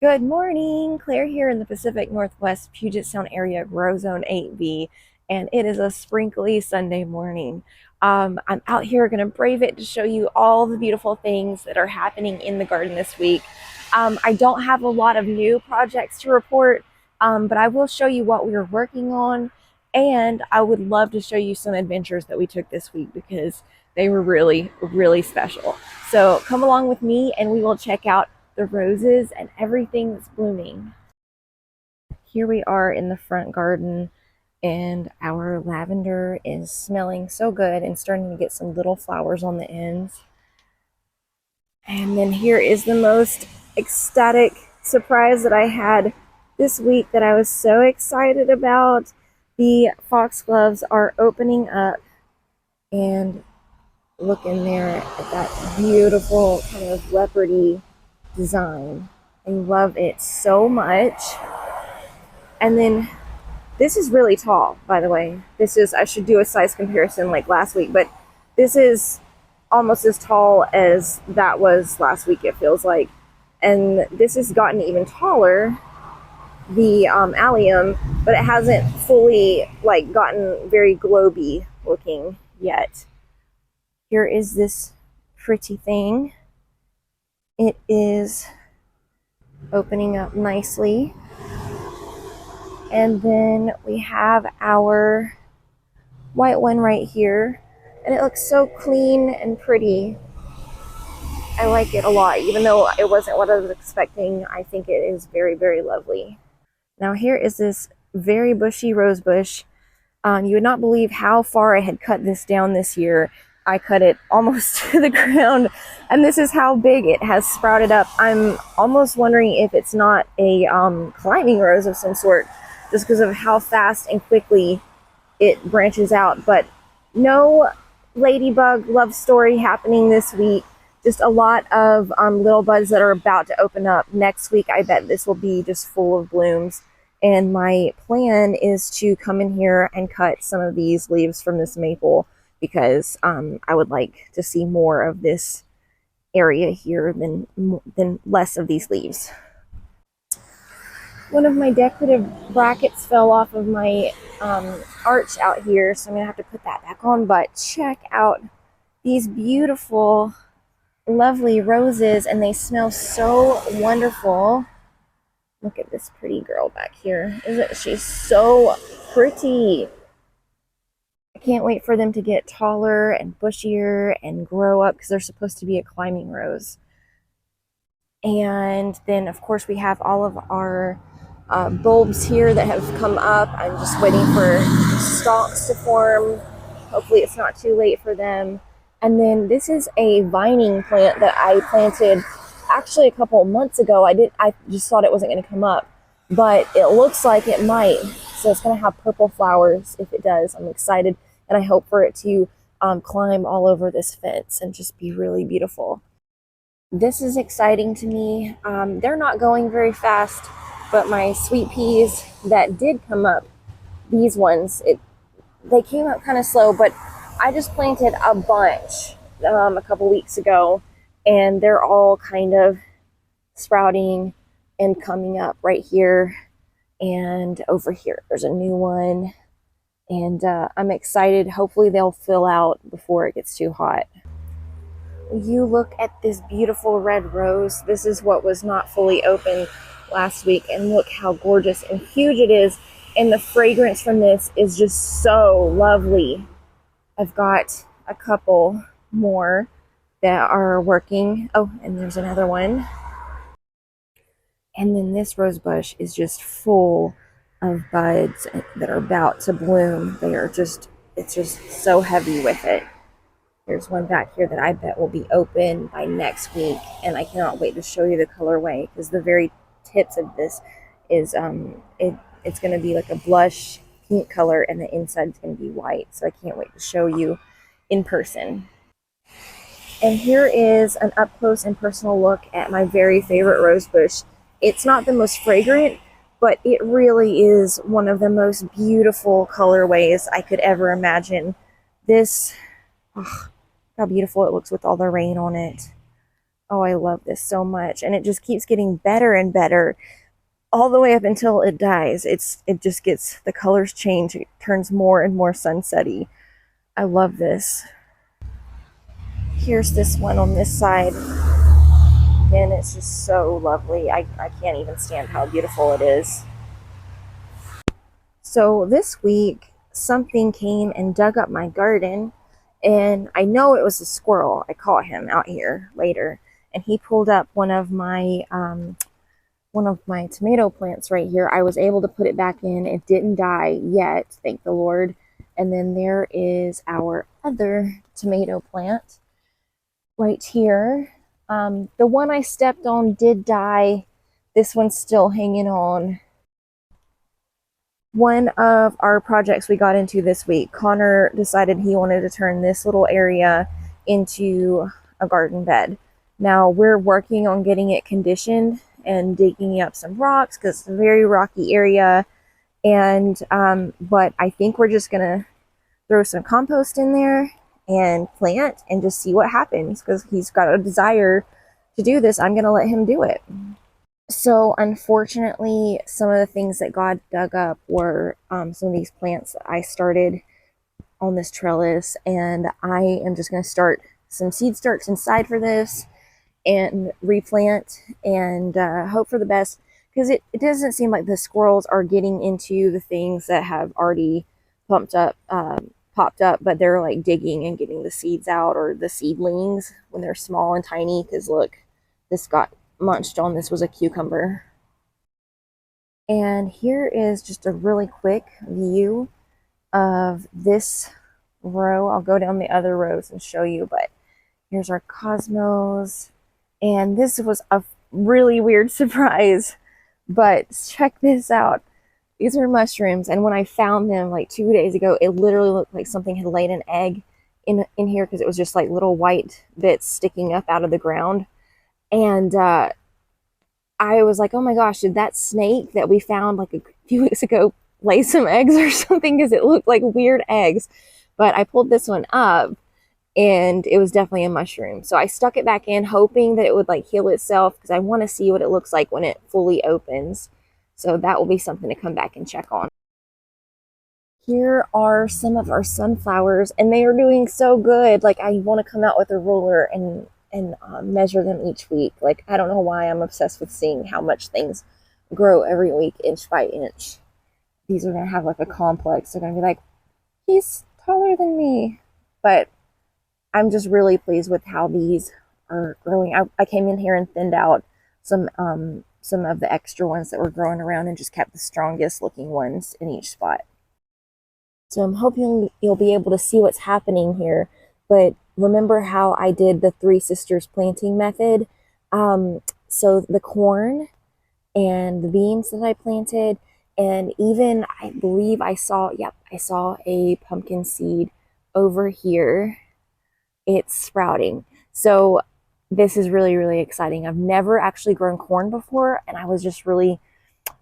Good morning, Claire here in the Pacific Northwest Puget Sound area, Grow Zone 8B, and it is a sprinkly Sunday morning. I'm out here going to brave it to show you all the beautiful things that are happening in the garden this week. I don't have a lot of new projects to report, but I will show you what we are working on, and I would love to show you some adventures that we took this week because they were really, really special. So come along with me and we will check out the roses and everything that's blooming. Here we are in the front garden, and our lavender is smelling so good and starting to get some little flowers on the ends. And then here is the most ecstatic surprise that I had this week that I was so excited about. The foxgloves are opening up, and look in there at that beautiful kind of leopardy design. I love it so much. And then this is really tall, by the way. I should do a size comparison like last week, but this is almost as tall as that was last week, it feels like. And this has gotten even taller, the allium, but it hasn't fully like gotten very globy looking yet. Here is this pretty thing. It is opening up nicely. And then we have our white one right here. And it looks so clean and pretty. I like it a lot. Even though it wasn't what I was expecting, I think it is very, very lovely. Now here is this very bushy rose bush. You would not believe how far I had cut this down this year. I cut it almost to the ground, and this is how big it has sprouted up. I'm almost wondering if it's not a climbing rose of some sort, just because of how fast and quickly it branches out. But no ladybug love story happening this week. Just a lot of little buds that are about to open up. Next week, I bet this will be just full of blooms. And my plan is to come in here and cut some of these leaves from this maple because I would like to see more of this area here than less of these leaves. One of my decorative brackets fell off of my arch out here, so I'm going to have to put that back on. But check out these beautiful, lovely roses, and they smell so wonderful. Look at this pretty girl back here. Isn't she so pretty? I can't wait for them to get taller and bushier and grow up because they're supposed to be a climbing rose. And then, of course, we have all of our bulbs here that have come up. I'm just waiting for stalks to form. Hopefully it's not too late for them. And then this is a vining plant that I planted actually a couple of months ago. I just thought it wasn't going to come up, but it looks like it might. So it's going to have purple flowers if it does. I'm excited, and I hope for it to climb all over this fence and just be really beautiful. This is exciting to me. They're not going very fast, but my sweet peas that did come up, these ones, they came up kind of slow, but I just planted a bunch a couple weeks ago, and they're all kind of sprouting and coming up right here and over here. There's a new one, and I'm excited. Hopefully they'll fill out before it gets too hot. You look at this beautiful red rose. This is what was not fully open last week, and look how gorgeous and huge it is, and the fragrance from this is just so lovely. I've got a couple more that are working. Oh, and there's another one. And then this rose bush is just full of buds that are about to bloom. It's just so heavy with it. There's one back here that I bet will be open by next week, and I cannot wait to show you the colorway because the very tips of this is it's going to be like a blush pink color, and the inside is going to be white. So I can't wait to show you in person. And here is an up close and personal look at my very favorite rose bush. It's not the most fragrant, but it really is one of the most beautiful colorways I could ever imagine. This, oh, how beautiful it looks with all the rain on it. Oh, I love this so much. And it just keeps getting better and better all the way up until it dies. It just gets, the colors change. It turns more and more sunsetty. I love this. Here's this one on this side. And it's just so lovely. I can't even stand how beautiful it is. So this week, something came and dug up my garden, and I know it was a squirrel. I caught him out here later, and he pulled up one of my tomato plants right here. I was able to put it back in. It didn't die yet, thank the Lord. And then there is our other tomato plant right here. The one I stepped on did die. This one's still hanging on. One of our projects we got into this week, Connor decided he wanted to turn this little area into a garden bed. Now we're working on getting it conditioned and digging up some rocks because it's a very rocky area. And but I think we're just gonna throw some compost in there and plant and just see what happens, because he's got a desire to do this. I'm gonna let him do it. So unfortunately, some of the things that God dug up were some of these plants that I started on this trellis, and I am just going to start some seed starts inside for this and replant and hope for the best, because it doesn't seem like the squirrels are getting into the things that have already popped up, but they're like digging and getting the seeds out, or the seedlings when they're small and tiny, because look, this got munched on. This was a cucumber. And here is just a really quick view of this row. I'll go down the other rows and show you, but here's our cosmos. And this was a really weird surprise, but check this out. These are mushrooms, and when I found them like 2 days ago, it literally looked like something had laid an egg in here, because it was just like little white bits sticking up out of the ground. And I was like, oh my gosh, did that snake that we found like a few weeks ago lay some eggs or something? Because it looked like weird eggs. But I pulled this one up, and it was definitely a mushroom. So I stuck it back in, hoping that it would like heal itself, because I want to see what it looks like when it fully opens. So that will be something to come back and check on. Here are some of our sunflowers, and they are doing so good. Like, I want to come out with a ruler and measure them each week. Like, I don't know why I'm obsessed with seeing how much things grow every week, inch by inch. These are going to have like a complex. They're going to be like, he's taller than me. But I'm just really pleased with how these are growing. I came in here and thinned out some of the extra ones that were growing around, and just kept the strongest looking ones in each spot. So I'm hoping you'll be able to see what's happening here. But remember how I did the Three Sisters planting method? So the corn and the beans that I planted, and even I believe I saw a pumpkin seed over here. It's sprouting. So this is really, really exciting. I've never actually grown corn before, and I was just really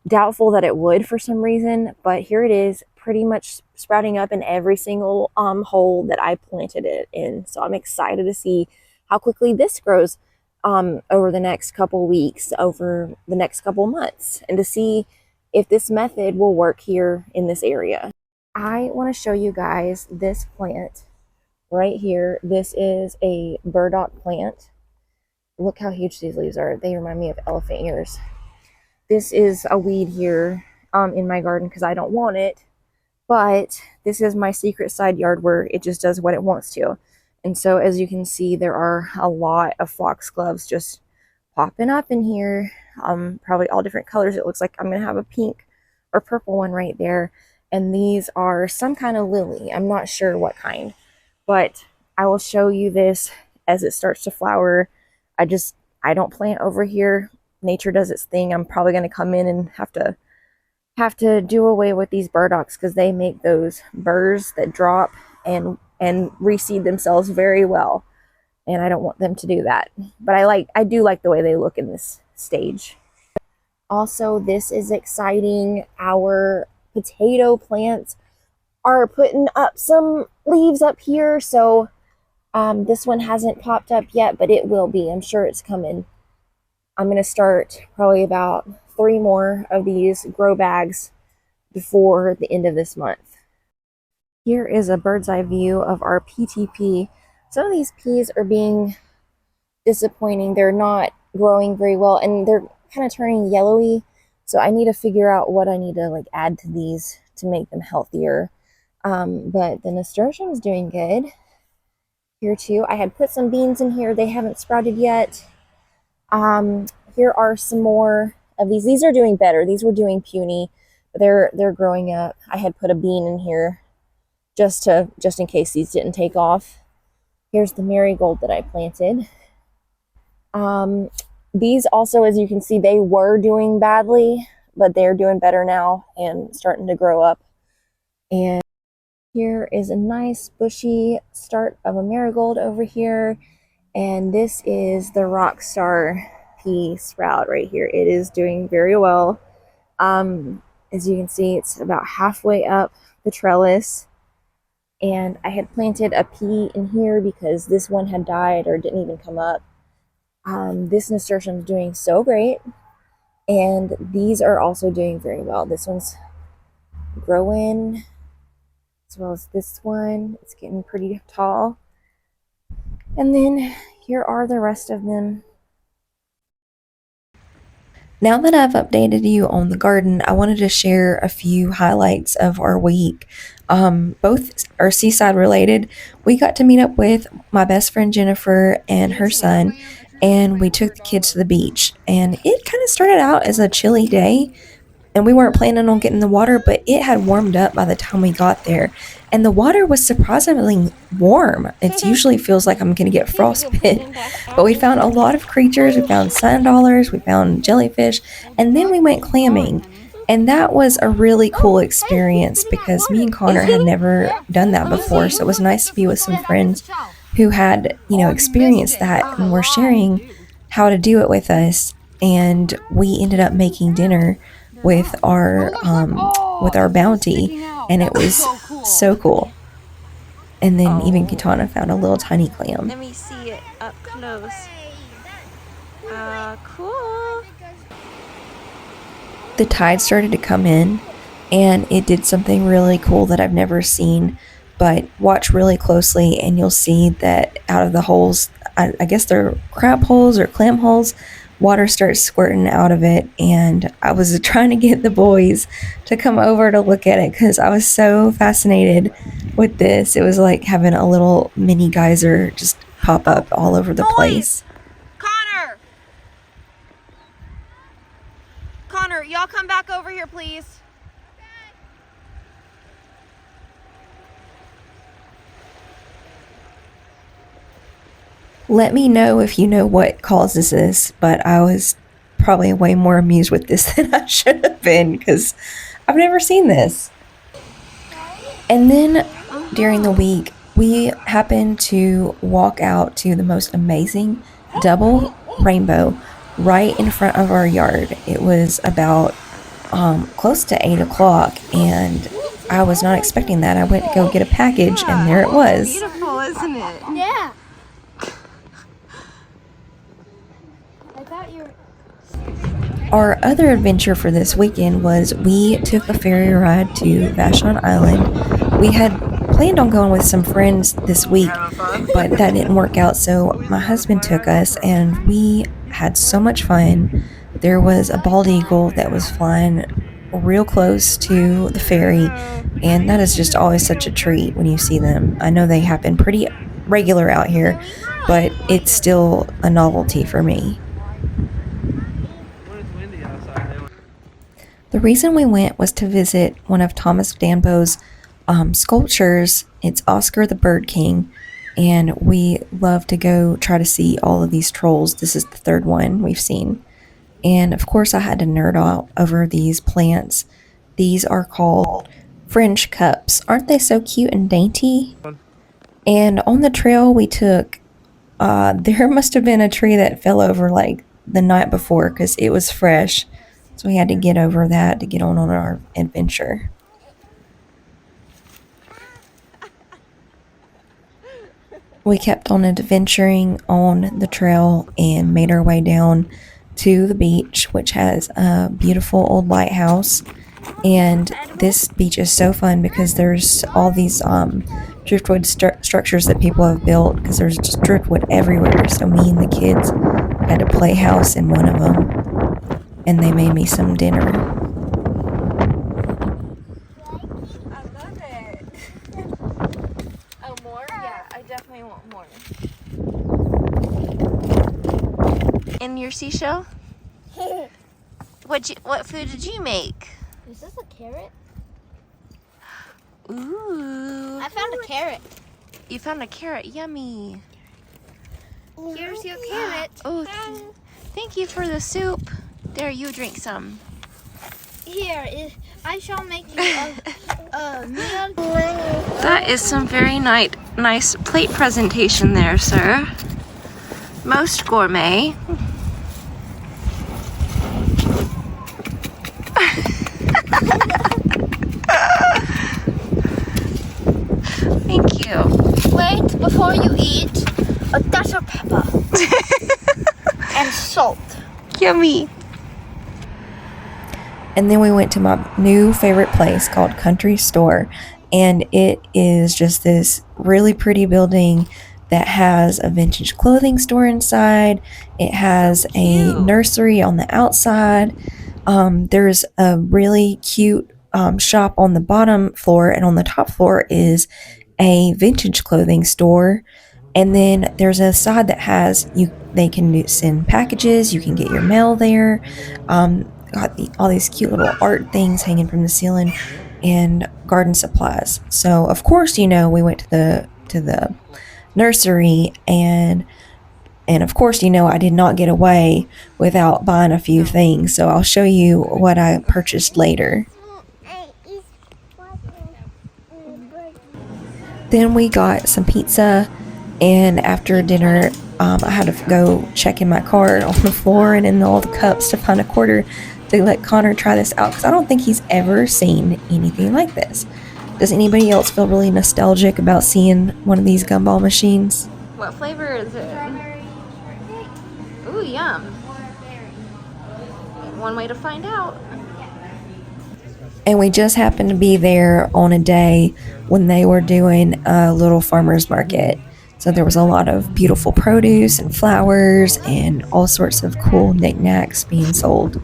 doubtful that it would for some reason, but here it is, pretty much sprouting up in every single hole that I planted it in. So I'm excited to see how quickly this grows over the next couple weeks, over the next couple months, and to see if this method will work here in this area. I want to show you guys this plant right here. This is a burdock plant. Look how huge these leaves are. They remind me of elephant ears. This is a weed here in my garden because I don't want it, but this is my secret side yard where it just does what it wants to. And so as you can see, there are a lot of foxgloves just popping up in here, probably all different colors. It looks like I'm gonna have a pink or purple one right there. And these are some kind of lily. I'm not sure what kind, but I will show you this as it starts to flower. I don't plant over here. Nature does its thing. I'm probably going to come in and have to do away with these burdocks because they make those burrs that drop and reseed themselves very well, and I don't want them to do that. But I do like the way they look in this stage. Also, this is exciting. Our potato plants are putting up some leaves up here, so This one hasn't popped up yet, but it will be. I'm sure it's coming. I'm going to start probably about 3 more of these grow bags before the end of this month. Here is a bird's eye view of our PTP. Some of these peas are being disappointing. They're not growing very well and they're kind of turning yellowy. So I need to figure out what I need to like add to these to make them healthier. But the nasturtium is doing good here too. I had put some beans in here. They haven't sprouted yet. Here are some more of these. These are doing better. These were doing puny, but they're growing up. I had put a bean in here just in case these didn't take off. Here's the marigold that I planted. These also, as you can see, they were doing badly, but they're doing better now and starting to grow up. And here is a nice bushy start of a marigold over here. And this is the Rockstar pea sprout right here. It is doing very well. As you can see, it's about halfway up the trellis. And I had planted a pea in here because this one had died or didn't even come up. This nasturtium is doing so great. And these are also doing very well. This one's growing as well as this one. It's getting pretty tall. And then here are the rest of them. Now that I've updated you on the garden, I wanted to share a few highlights of our week. Both are seaside related. We got to meet up with my best friend Jennifer and her son, and we took the kids to the beach. And it kind of started out as a chilly day, and we weren't planning on getting in the water, but it had warmed up by the time we got there. And the water was surprisingly warm. It usually feels like I'm going to get frostbite. But we found a lot of creatures. We found sand dollars, we found jellyfish, and then we went clamming. And that was a really cool experience because me and Connor had never done that before. So it was nice to be with some friends who had, experienced that and were sharing how to do it with us. And we ended up making dinner with our bounty, and it was so cool. And then even Kitana found a little tiny clam. Let me see it up close. Cool. The tide started to come in, and it did something really cool that I've never seen. But watch really closely, and you'll see that out of the holes, I guess they're crab holes or clam holes, water starts squirting out of it. And I was trying to get the boys to come over to look at it because I was so fascinated with this. It was like having a little mini geyser just pop up all over the place. Connor, y'all come back over here, please. Let me know if you know what causes this, but I was probably way more amused with this than I should have been because I've never seen this. And then during the week, we happened to walk out to the most amazing double rainbow right in front of our yard. It was about close to 8 o'clock, and I was not expecting that. I went to go get a package, and there it was. Beautiful, isn't it? Yeah. Our other adventure for this weekend was we took a ferry ride to Vashon Island. We had planned on going with some friends this week, but that didn't work out, so my husband took us, and we had so much fun. There was a bald eagle that was flying real close to the ferry, and that is just always such a treat when you see them. I know they happen pretty regular out here, but it's still a novelty for me. The reason we went was to visit one of Thomas Dambo's sculptures. It's Oscar the Bird King, and we love to go try to see all of these trolls. This is the third one we've seen. And of course I had to nerd out over these plants. These are called French cups. Aren't they so cute and dainty? And on the trail we took, there must have been a tree that fell over like the night before because it was fresh. So we had to get over that to get on our adventure. We kept on adventuring on the trail and made our way down to the beach, which has a beautiful old lighthouse. And this beach is so fun because there's all these driftwood structures that people have built because there's just driftwood everywhere. So me and the kids had to play house in one of them, and they made me some dinner. I love it. Oh, more? Yeah, I definitely want more. In your seashell? What food did you make? Is this a carrot? Ooh. I found a carrot. You found a carrot. Yummy. Here's your carrot. Oh, thank you for the soup. There, you drink some. I shall make you a meal. That is some very nice plate presentation there, sir. Most gourmet. Thank you. Wait, before you eat, a dash of pepper and salt. Yummy. And then we went to my new favorite place called Country Store, and it is just this really pretty building that has a vintage clothing store inside. It has a nursery on the outside. There's a really cute shop on the bottom floor, and on the top floor is a vintage clothing store. And then there's a side that has they can send packages, you can get your mail there. Got all these cute little art things hanging from the ceiling, and garden supplies. So of course, we went to the nursery, and of course, I did not get away without buying a few things. So I'll show you what I purchased later. Then we got some pizza, and after dinner, I had to go check in my car on the floor and in all the cups to find a quarter to let Connor try this out, because I don't think he's ever seen anything like this. Does anybody else feel really nostalgic about seeing one of these gumball machines? What flavor is it? Ooh, yum. One way to find out. And we just happened to be there on a day when they were doing a little farmer's market. So there was a lot of beautiful produce and flowers and all sorts of cool knickknacks being sold.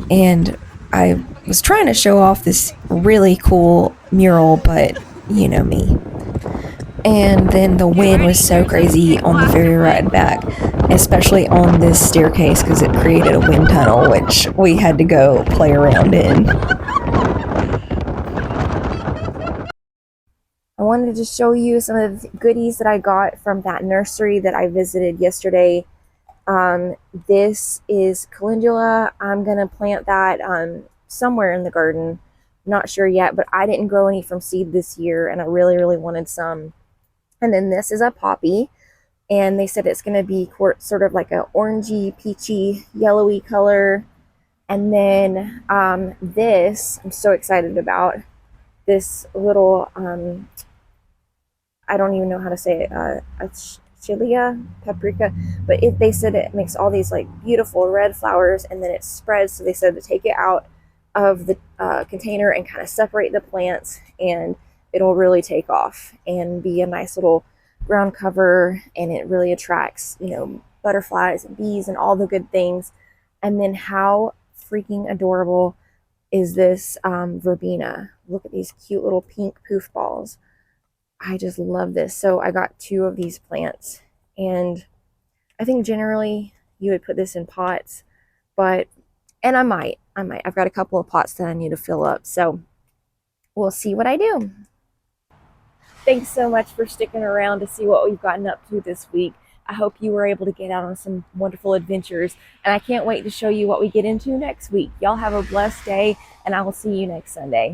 And I was trying to show off this really cool mural, but you know me. And then the wind was so crazy on the ferry ride back, especially on this staircase, because it created a wind tunnel, which we had to go play around in. I wanted to show you some of the goodies that I got from that nursery that I visited yesterday. This is calendula. I'm going to plant that somewhere in the garden. Not sure yet, but I didn't grow any from seed this year, and I really, really wanted some. And then this is a poppy, and they said it's going to be sort of like a orangey, peachy, yellowy color. And then this, I'm so excited about. This little, I don't even know how to say it, chilia, paprika, but they said it makes all these like beautiful red flowers, and then it spreads. So they said to take it out of the container and kind of separate the plants, and it'll really take off and be a nice little ground cover, and it really attracts, butterflies and bees and all the good things. And then how freaking adorable is this verbena? Look at these cute little pink poof balls. I just love this. So I got 2 of these plants, and I think generally you would put this in pots, and I might. I've got a couple of pots that I need to fill up, so we'll see what I do. Thanks so much for sticking around to see what we've gotten up to this week. I hope you were able to get out on some wonderful adventures, and I can't wait to show you what we get into next week. Y'all have a blessed day, and I will see you next Sunday.